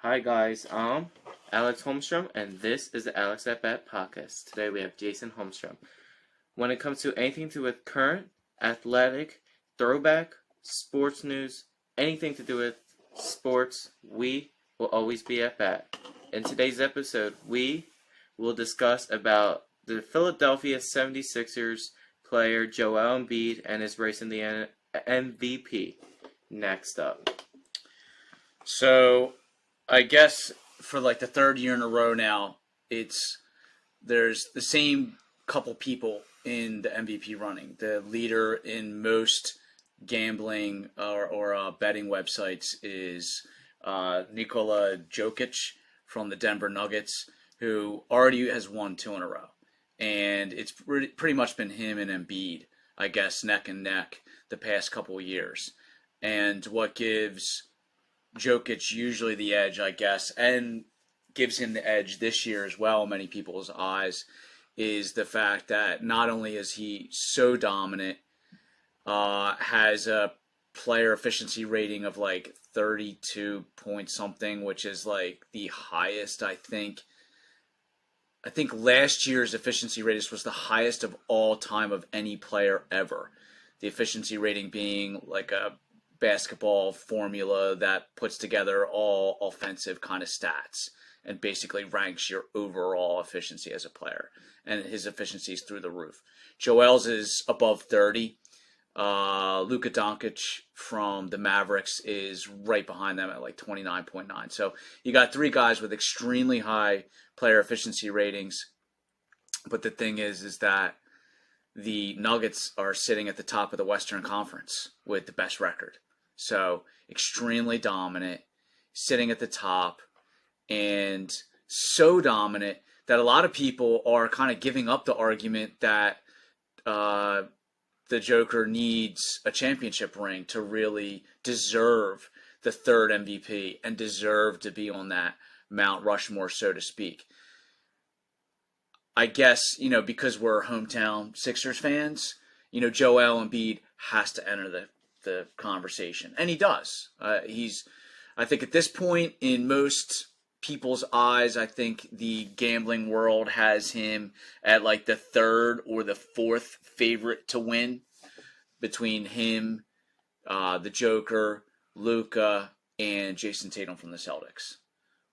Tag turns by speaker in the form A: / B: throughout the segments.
A: Hi guys, I'm Alex Holmstrom, and this is the Alex at Bat podcast. Today we have Jason Holmstrom. When it comes to anything to do with current, athletic, throwback, sports news, anything to do with sports, we will always be at bat. In today's episode, we will discuss about the Philadelphia 76ers player Joel Embiid and his race in the MVP. Next up.
B: So, I guess for like the third year in a row now, there's the same couple people in the MVP running. The leader in most gambling or betting websites is Nikola Jokic from the Denver Nuggets, who already has won two in a row. And it's pretty much been him and Embiid, I guess, neck and neck the past couple of years. And what gives Jokic usually the edge, I guess, and gives him the edge this year as well in many people's eyes, is the fact that not only is he so dominant, has a player efficiency rating of like 32 point something, which is like the highest, I think. I think last year's efficiency rating was the highest of all time of any player ever. The efficiency rating being like a basketball formula that puts together all offensive kind of stats and basically ranks your overall efficiency as a player. And his efficiency is through the roof. Joel's is above 30. Luka Doncic from the Mavericks is right behind them at like 29.9. So you got three guys with extremely high player efficiency ratings. But the thing is that the Nuggets are sitting at the top of the Western Conference with the best record. So extremely dominant, sitting at the top, and so dominant that a lot of people are kind of giving up the argument that the Joker needs a championship ring to really deserve the third MVP and deserve to be on that Mount Rushmore, so to speak. I guess, because we're hometown Sixers fans, Joel Embiid has to enter the conversation. And he does. I think at this point, in most people's eyes, I think the gambling world has him at like the third or the fourth favorite to win between him, the Joker, Luka, and Jason Tatum from the Celtics.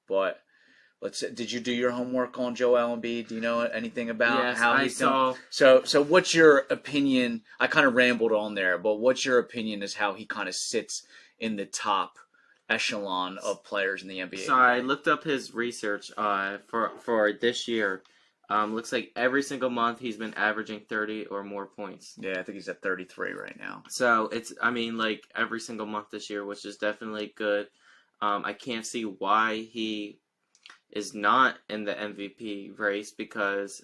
B: But did you do your homework on Joel Embiid? Do you know anything about how he's done? So what's your opinion? I kind of rambled on there, but what's your opinion as how he kind of sits in the top echelon of players in the NBA?
A: So I looked up his research for this year. Looks like every single month he's been averaging 30 or more points.
B: Yeah, I think he's at 33 right now.
A: So it's, like every single month this year, which is definitely good. I can't see why he is not in the MVP race, because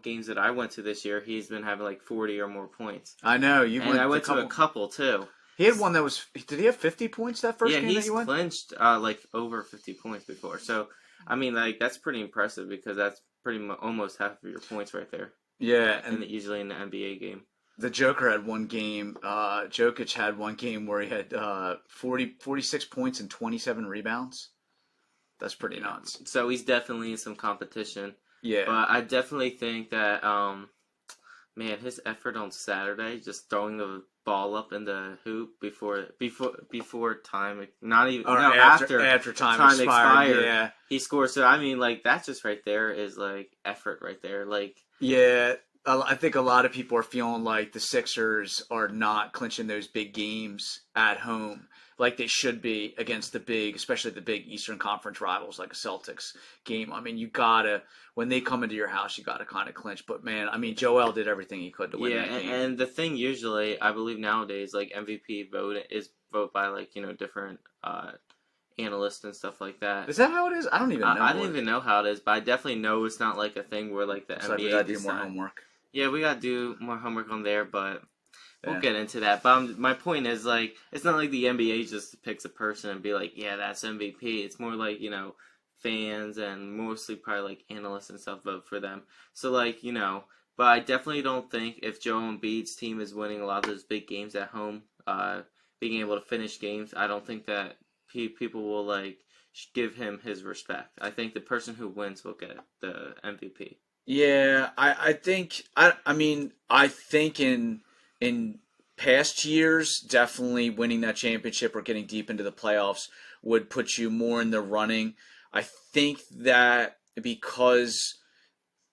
A: games that I went to this year, he's been having like 40 or more points.
B: I know.
A: I went to a couple too.
B: He had one that was, did he have 50 points that first game that you went?
A: Yeah, he's clinched like over 50 points before. So, that's pretty impressive, because that's pretty much almost half of your points right there.
B: Yeah.
A: And usually in the NBA game.
B: The Joker had one game, Jokic had one game where he had 46 points and 27 rebounds. That's pretty nuts.
A: So he's definitely in some competition.
B: Yeah.
A: But I definitely think that, his effort on Saturday, just throwing the ball up in the hoop before time, not even after time expired.
B: Yeah.
A: He scores. So that just right there is like effort right there. Like,
B: yeah. I think a lot of people are feeling like the Sixers are not clinching those big games at home like they should be against especially the big Eastern Conference rivals like a Celtics game. You gotta, when they come into your house, you gotta kind of clinch. But man, Joel did everything he could to win that game.
A: And the thing usually, I believe nowadays, like MVP vote by like different analysts and stuff like that.
B: Is that how it is? I don't even know.
A: I don't even know how it is, but I definitely know it's not like a thing where like the NBA.
B: We gotta do more homework.
A: Yeah, we gotta do more homework on there, but we'll get into that. But my point is, like, it's not like the NBA just picks a person and be like, yeah, that's MVP. It's more like, fans and mostly probably like analysts and stuff vote for them. So like, but I definitely don't think if Joel Embiid's team is winning a lot of those big games at home, being able to finish games, I don't think that people will like give him his respect. I think the person who wins will get the MVP.
B: Yeah, I think I think in past years, definitely winning that championship or getting deep into the playoffs would put you more in the running. I think that because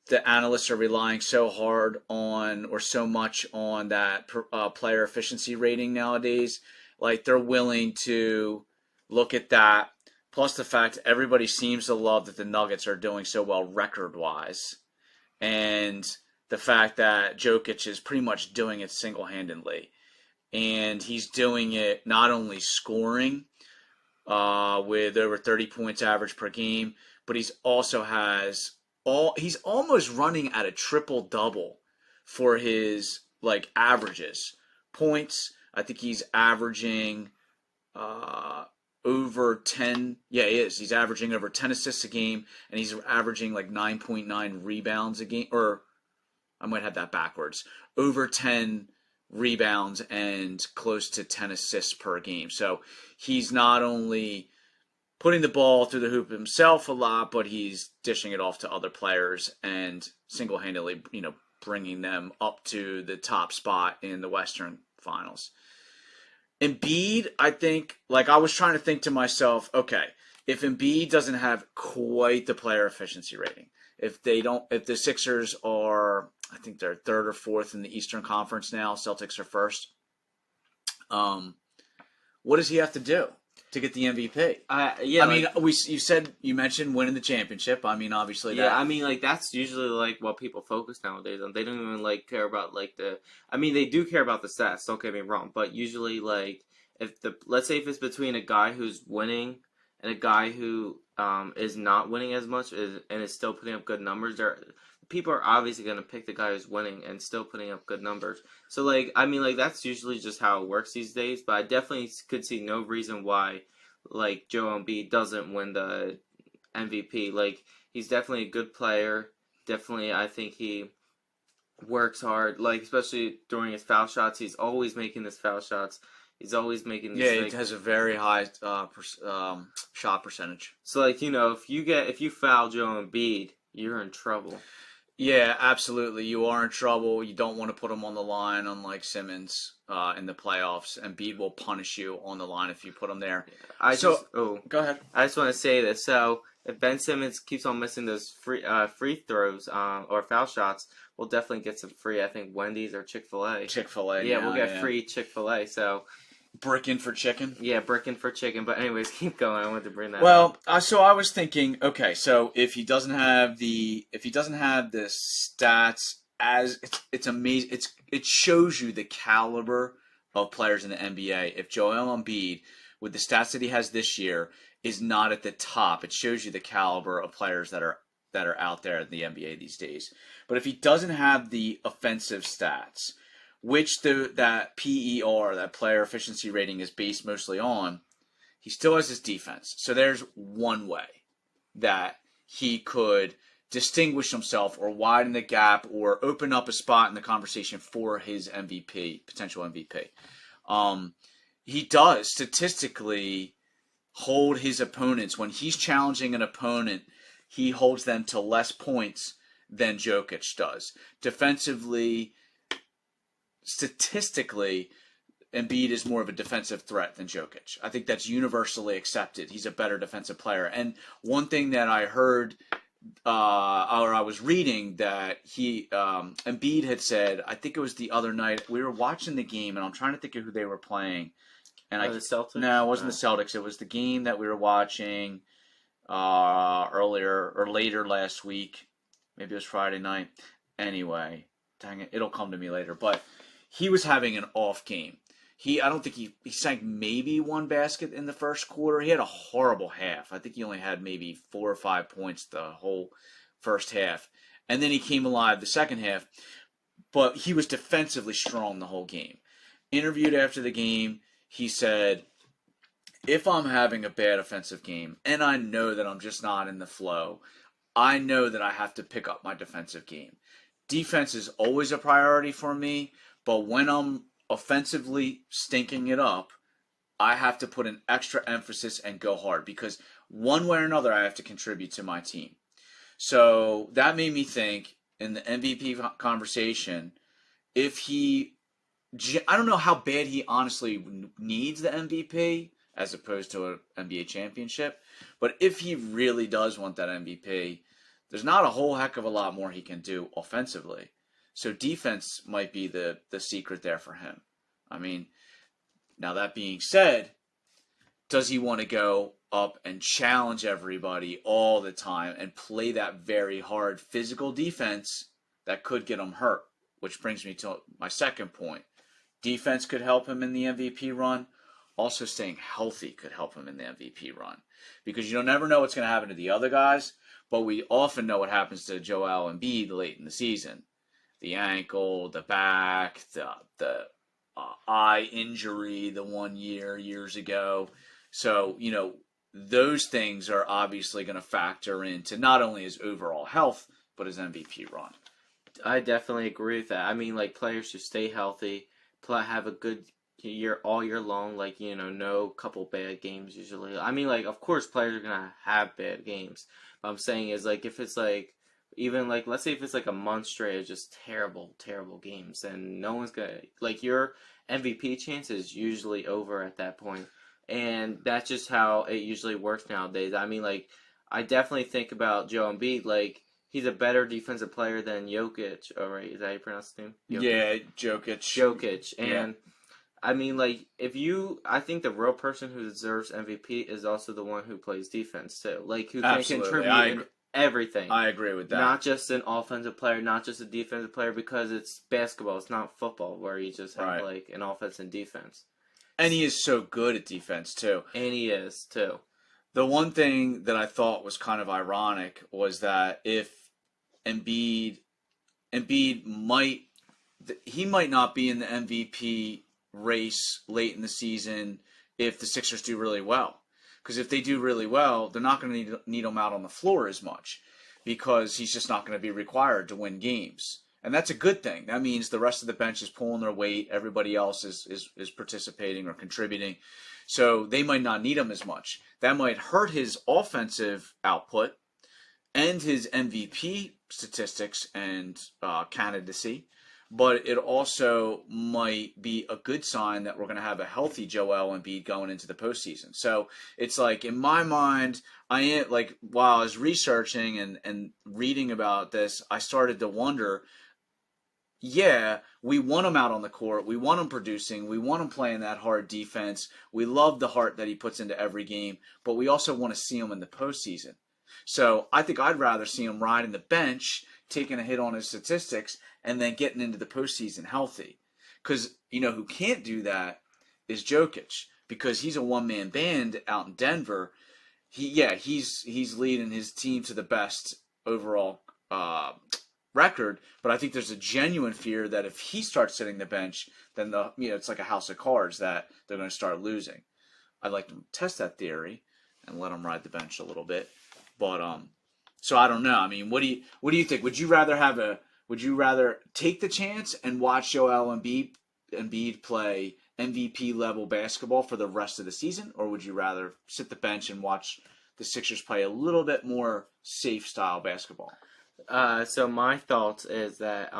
B: the analysts are relying so hard on or so much on that player efficiency rating nowadays, like they're willing to look at that. Plus the fact everybody seems to love that the Nuggets are doing so well record wise, and the fact that Jokic is pretty much doing it single handedly, and he's doing it not only scoring with over 30 points average per game, but he's almost running at a triple double for his like averages. Points, I think he's averaging over 10. Yeah, he is. He's averaging over 10 assists a game, and he's averaging like 9.9 rebounds a game. Or I might have that backwards. Over 10 rebounds and close to 10 assists per game. So he's not only putting the ball through the hoop himself a lot, but he's dishing it off to other players and single-handedly, bringing them up to the top spot in the Western Finals. Embiid, I think, like I was trying to think to myself, okay, if Embiid doesn't have quite the player efficiency rating, if the Sixers are, I think they're third or fourth in the Eastern Conference now, Celtics are first. What does he have to do to get the MVP? You mentioned winning the championship. I mean, obviously,
A: that's usually like what people focus nowadays on. They don't even like care about like the. I mean, they do care about the stats. Don't get me wrong, but usually, like let's say if it's between a guy who's winning and a guy who is not winning as much and is still putting up good numbers, people are obviously going to pick the guy who's winning and still putting up good numbers. So, that's usually just how it works these days. But I definitely could see no reason why, Joel Embiid doesn't win the MVP. He's definitely a good player. Definitely, I think he works hard. Especially during his foul shots, he's always making his foul shots. He's always making
B: these. Yeah, it has a very high shot percentage.
A: So, if you foul Joel Embiid, you're in trouble.
B: Yeah, absolutely. You are in trouble. You don't want to put him on the line, unlike Simmons in the playoffs. Embiid will punish you on the line if you put him there.
A: Go
B: ahead.
A: I just want to say this. So, if Ben Simmons keeps on missing those free throws or foul shots, we'll definitely get some free, I think, Wendy's or Chick-fil-A.
B: Chick-fil-A.
A: Yeah, we'll get free Chick-fil-A. So,
B: brickin' for chicken?
A: Yeah, brickin' for chicken. But anyways, keep going. I wanted to bring that
B: up. So I was thinking, okay, so if he doesn't have the stats, as it's amazing. It shows you the caliber of players in the NBA. If Joel Embiid, with the stats that he has this year, is not at the top, it shows you the caliber of players that are out there in the NBA these days. But if he doesn't have the offensive stats, which that PER, that player efficiency rating, is based mostly on, he still has his defense. So there's one way that he could distinguish himself or widen the gap or open up a spot in the conversation for his potential MVP. He does statistically hold his opponents. When he's challenging an opponent, he holds them to less points than Jokic does. Defensively, statistically, Embiid is more of a defensive threat than Jokic. I think that's universally accepted. He's a better defensive player. And one thing that I heard, or I was reading, that Embiid had said, I think it was the other night, we were watching the game, and I'm trying to think of who they were playing. And
A: the Celtics?
B: No, it wasn't the Celtics. It was the game that we were watching earlier or later last week. Maybe it was Friday night. Anyway, dang it, it'll come to me later. But he was having an off game. I don't think he sank maybe one basket in the first quarter. He had a horrible half. I think he only had maybe 4 or 5 points the whole first half. And then he came alive the second half. But he was defensively strong the whole game. Interviewed after the game, he said, if I'm having a bad offensive game and I know that I'm just not in the flow, I know that I have to pick up my defensive game. Defense is always a priority for me, but when I'm offensively stinking it up, I have to put an extra emphasis and go hard because one way or another I have to contribute to my team. So that made me think in the MVP conversation, if he, I don't know how bad he honestly needs the MVP as opposed to an NBA championship, but if he really does want that MVP, there's not a whole heck of a lot more he can do offensively. So defense might be the secret there for him. I mean, now that being said, does he want to go up and challenge everybody all the time and play that very hard physical defense that could get him hurt? Which brings me to my second point. Defense could help him in the MVP run. Also staying healthy could help him in the MVP run. Because you'll never know what's going to happen to the other guys, but we often know what happens to Joel Embiid late in the season. The ankle, the back, the eye injury the 1 year, years ago. So, those things are obviously going to factor into not only his overall health, but his MVP run.
A: I definitely agree with that. I mean, like, players should stay healthy, have a good year all year long, like, no couple bad games usually. I mean, like, of course players are going to have bad games. But I'm saying is, like, if it's, like, even, like, let's say if it's, like, a month straight of just terrible, terrible games, then no one's going to, like, your MVP chance is usually over at that point. And that's just how it usually works nowadays. I mean, like, I definitely think about Joe Embiid, like, he's a better defensive player than Jokic. Oh, right, is that how you pronounce his name?
B: Jokic. Yeah, Jokic.
A: Jokic. And, I mean, like, I think the real person who deserves MVP is also the one who plays defense, too. Like, who can contribute in everything.
B: I agree with that.
A: Not just an offensive player, not just a defensive player, because it's basketball. It's not football where you just have, like, an offense and defense.
B: And he is so good at defense, too.
A: And he is, too.
B: The one thing that I thought was kind of ironic was that if Embiid might not be in the MVP race late in the season if the Sixers do really well. Because if they do really well, they're not going to need him out on the floor as much because he's just not going to be required to win games. And that's a good thing. That means the rest of the bench is pulling their weight. Everybody else is participating or contributing. So they might not need him as much. That might hurt his offensive output and his MVP statistics and candidacy. But it also might be a good sign that we're going to have a healthy Joel Embiid going into the postseason. So it's like, in my mind, while I was researching and reading about this, I started to wonder, we want him out on the court. We want him producing. We want him playing that hard defense. We love the heart that he puts into every game, but we also want to see him in the postseason. So I think I'd rather see him riding the bench, taking a hit on his statistics, and then getting into the postseason healthy. Because, who can't do that is Jokic, because he's a one-man band out in Denver. He's leading his team to the best overall record, but I think there's a genuine fear that if he starts sitting the bench, then it's like a house of cards that they're going to start losing. I'd like to test that theory and let him ride the bench a little bit, but so I don't know. I mean, what do you think? Would you rather take the chance and watch Joel Embiid play MVP level basketball for the rest of the season, or would you rather sit the bench and watch the Sixers play a little bit more safe style basketball?
A: So my thoughts is that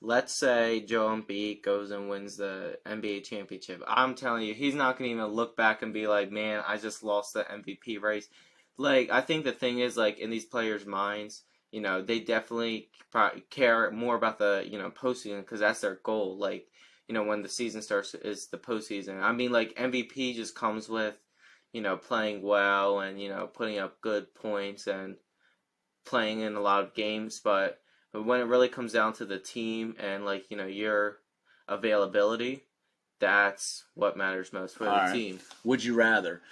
A: let's say Joel Embiid goes and wins the NBA championship. I'm telling you, he's not going to even look back and be like, man, I just lost the MVP race. Like, I think the thing is, like, in these players' minds, they definitely care more about the, postseason because that's their goal. Like, when the season starts is the postseason. I mean, like, MVP just comes with, playing well and, putting up good points and playing in a lot of games, but when it really comes down to the team and, like, your availability, that's what matters most for the team.
B: Would you rather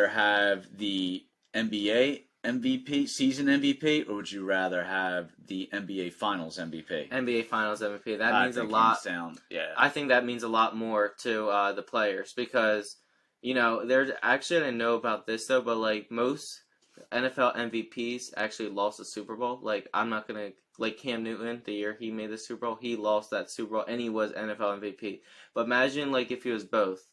B: have the NBA MVP, season MVP, or would you rather have the NBA Finals MVP?
A: NBA Finals MVP. That means a lot. I think that means a lot more to the players because, there's actually, I didn't know about this though, but, like, most NFL MVPs actually lost the Super Bowl. Like, I'm not going to, like, Cam Newton, the year he made the Super Bowl, he lost that Super Bowl and he was NFL MVP. But imagine, like, if he was both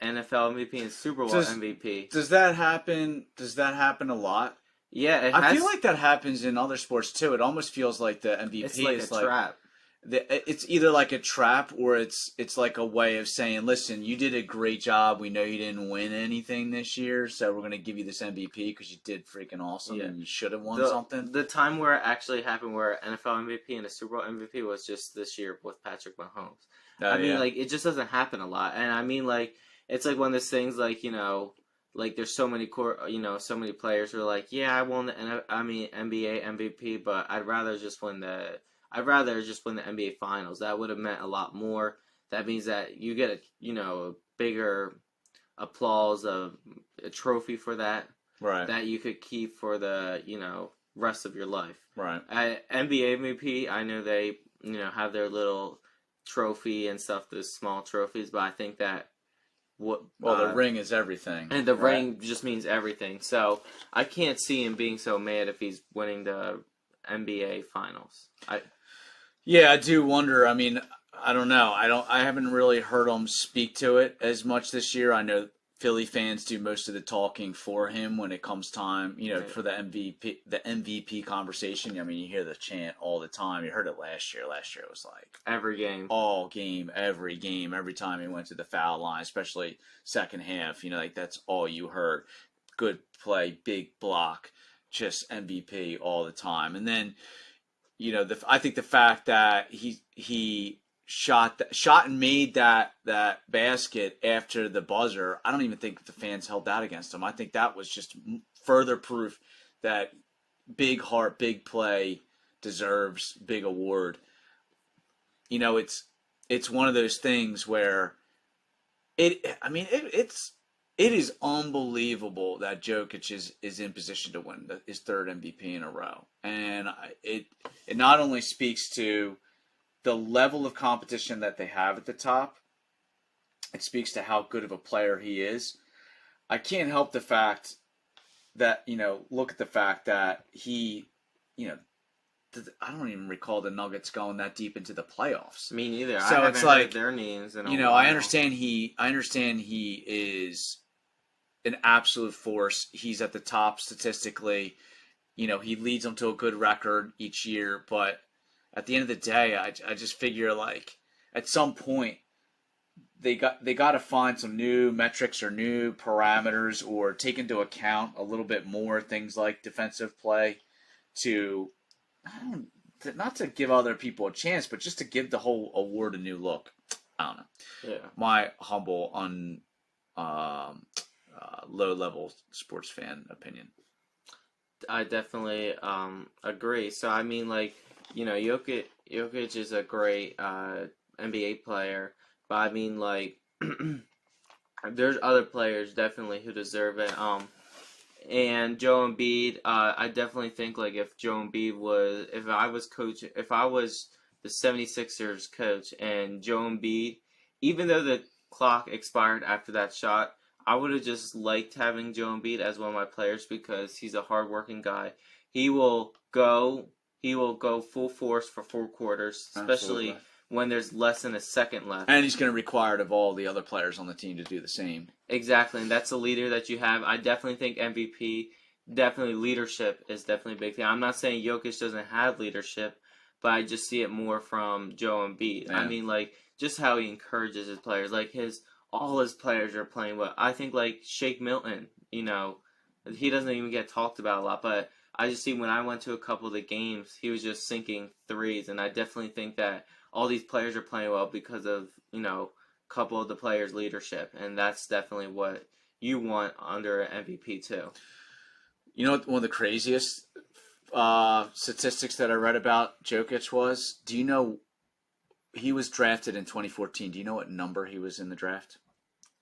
A: NFL MVP and Super Bowl MVP.
B: Does that happen? Does that happen a lot?
A: Yeah,
B: I feel like that happens in other sports too. It almost feels like the MVP
A: it's like
B: is
A: a trap.
B: It's either like a trap or it's like a way of saying, listen, you did a great job. We know you didn't win anything this year, so we're going to give you this MVP because you did freaking awesome and you should have won something.
A: The time where it actually happened where NFL MVP and a Super Bowl MVP was just this year with Patrick Mahomes. I mean, like, it just doesn't happen a lot. And I mean, like, it's like one of those things, like, you know, like there's so many so many players who are like, yeah, I won the NBA MVP, but I'd rather just win the NBA Finals. That would have meant a lot more. That means that you get a bigger applause of a trophy for that.
B: Right.
A: That you could keep for the rest of your life.
B: Right.
A: NBA MVP, I know they have their little trophy and stuff, those small trophies, but I think that
B: the ring is everything,
A: and the ring just means everything. So I can't see him being so mad if he's winning the NBA Finals.
B: Yeah, I do wonder. I mean, I don't know. I haven't really heard him speak to it as much this year. I know Philly fans do most of the talking for him when it comes time, for the MVP conversation. I mean, you hear the chant all the time. You heard it last year. Last year it was like
A: every game,
B: every game, every time he went to the foul line, especially second half. Like that's all you heard. Good play, big block, just MVP all the time. And then, I think the fact that he shot and made that basket after the buzzer, I don't even think the fans held that against him. I think that was just further proof that big heart, big play deserves big award. It's one of those things where it is unbelievable that Jokic is in position to win his third MVP in a row. And it not only speaks to the level of competition that they have at the top, it speaks to how good of a player he is. I can't help the fact that, look at the fact that he, I don't even recall the Nuggets going that deep into the playoffs.
A: Me neither.
B: So
A: I
B: it's like
A: their names.
B: I understand he is an absolute force. He's at the top statistically. He leads them to a good record each year, but at the end of the day, I just figure like at some point they got to find some new metrics or new parameters or take into account a little bit more things like defensive play not to give other people a chance, but just to give the whole award a new look. I don't know.
A: Yeah.
B: My humble low level sports fan opinion.
A: I definitely agree. So I mean, like, Jokic is a great NBA player, but I mean, like, there's other players definitely who deserve it. And Joe Embiid, I definitely think, like, if I was the 76ers coach and Joe Embiid, even though the clock expired after that shot, I would have just liked having Joe Embiid as one of my players because he's a hardworking guy. He will go full force for 4 quarters, especially when there's less than a second left.
B: And he's going to require it of all the other players on the team to do the same.
A: Exactly, and that's a leader that you have. I definitely think MVP, definitely leadership is definitely a big thing. I'm not saying Jokic doesn't have leadership, but I just see it more from Joe Embiid. Yeah. I mean, like, just how he encourages his players. Like, all his players are playing well. I think, like, Shake Milton, he doesn't even get talked about a lot, but I just see when I went to a couple of the games, he was just sinking threes, and I definitely think that all these players are playing well because of, a couple of the players' leadership, and that's definitely what you want under an MVP too.
B: You know what one of the craziest statistics that I read about Jokic was? Do you know he was drafted in 2014? Do you know what number he was in the draft?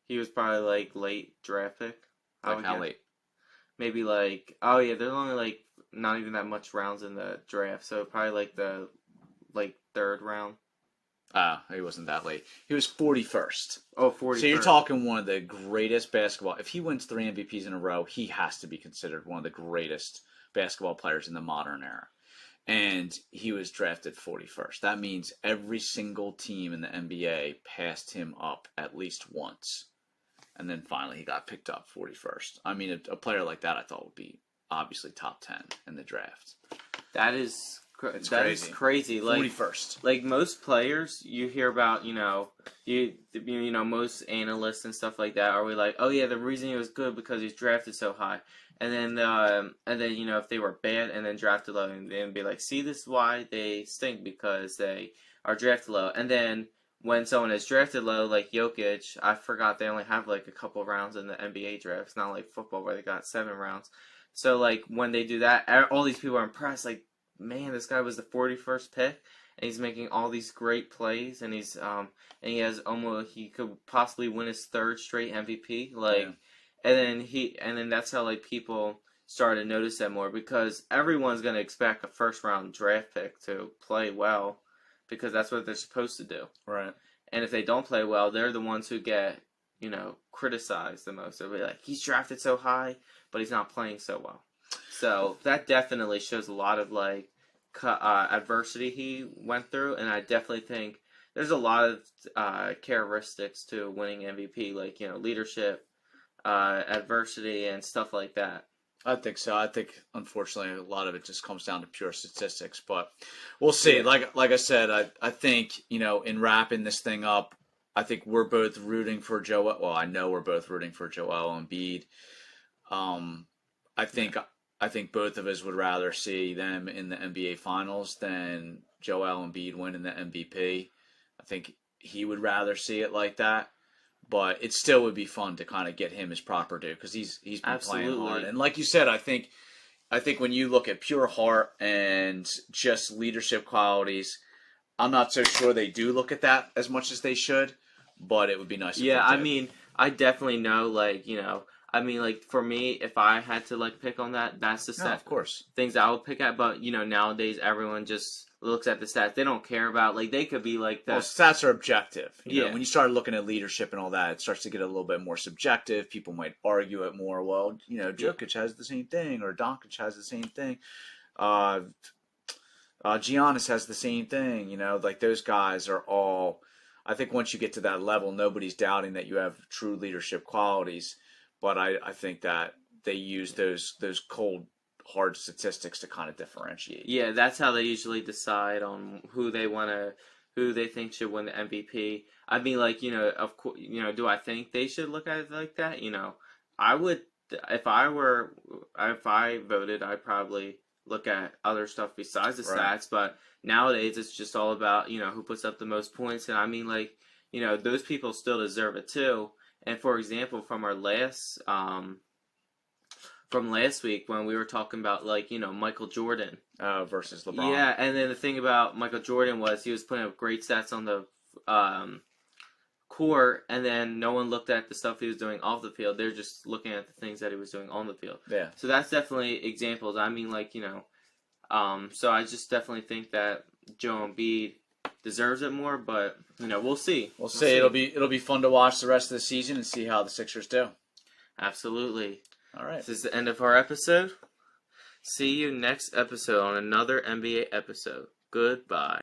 A: He was probably like late draft pick.
B: Like how late?
A: Maybe there's only like not even that much rounds in the draft, so probably like the third round.
B: He wasn't that late. He was 41st.
A: Oh, 41st.
B: So you're talking one of the greatest basketball. If he wins 3 MVPs in a row, he has to be considered one of the greatest basketball players in the modern era. And he was drafted 41st. That means every single team in the NBA passed him up at least once. and then finally he got picked up 41st. I mean, a player like that I thought would be obviously top 10 in the draft.
A: That is
B: It's
A: that
B: crazy.
A: is crazy. Like
B: 41st.
A: like most players you hear about, most analysts and stuff like that are we like, oh yeah, the reason he was good because he's drafted so high, and then if they were bad and then drafted low, and they'd be like, see, this is why they stink, because they are drafted low. And then when someone is drafted low, like Jokic, I forgot they only have like a couple rounds in the NBA draft. It's not like football where they got 7 rounds. So like when they do that, all these people are impressed. Like, man, this guy was the 41st pick, and he's making all these great plays, and he could possibly win his 3rd straight MVP. Like, and then that's how like people started to notice that more, because everyone's gonna expect a 1st round draft pick to play well, because that's what they're supposed to do.
B: Right.
A: And if they don't play well, they're the ones who get criticized the most. They'll be like, he's drafted so high, but he's not playing so well. So that definitely shows a lot of like adversity he went through, and I definitely think there's a lot of characteristics to winning MVP, like leadership, adversity, and stuff like that.
B: I think so. I think, unfortunately, a lot of it just comes down to pure statistics. But we'll see.
A: Yeah.
B: Like I said, I think, in wrapping this thing up, I think we're both rooting for Joel. Well, I know we're both rooting for Joel Embiid. I think both of us would rather see them in the NBA Finals than Joel Embiid winning the MVP. I think he would rather see it like that. But it still would be fun to kind of get him his proper due, because he's been
A: Absolutely.
B: playing hard. And like you said, I think when you look at pure heart and just leadership qualities, I'm not so sure they do look at that as much as they should. But it would be nice.
A: Yeah, I mean, I definitely know, for me, if I had to like pick on that, that's the
B: of course,
A: things I would pick at. But nowadays everyone just looks at the stats. They don't care about, like, they could be like that.
B: Well, stats are objective. You know,
A: Yeah.
B: when you start looking at leadership and all that, it starts to get a little bit more subjective. People might argue it more. Well, Jokic has the same thing, or Doncic has the same thing. Giannis has the same thing. Like, those guys are all. I think once you get to that level, nobody's doubting that you have true leadership qualities. But I think that they use those cold, hard statistics to kind of differentiate.
A: Yeah, that's how they usually decide on who they think should win the MVP. I mean, like, of course, do I think they should look at it like that? I would, if I voted, I'd probably look at other stuff besides the stats. But nowadays, it's just all about, who puts up the most points. And I mean, like, those people still deserve it too. And for example, from our last week when we were talking about, like, Michael Jordan
B: versus LeBron.
A: Yeah, and then the thing about Michael Jordan was he was putting up great stats on the court, and then no one looked at the stuff he was doing off the field. They're just looking at the things that he was doing on the field.
B: Yeah.
A: So that's definitely examples. I mean, like, so I just definitely think that Joe Embiid deserves it more, but we'll see.
B: We'll see. It'll be fun to watch the rest of the season and see how the Sixers do.
A: Absolutely.
B: All right.
A: This is the end of our episode. See you next episode on another NBA episode. Goodbye.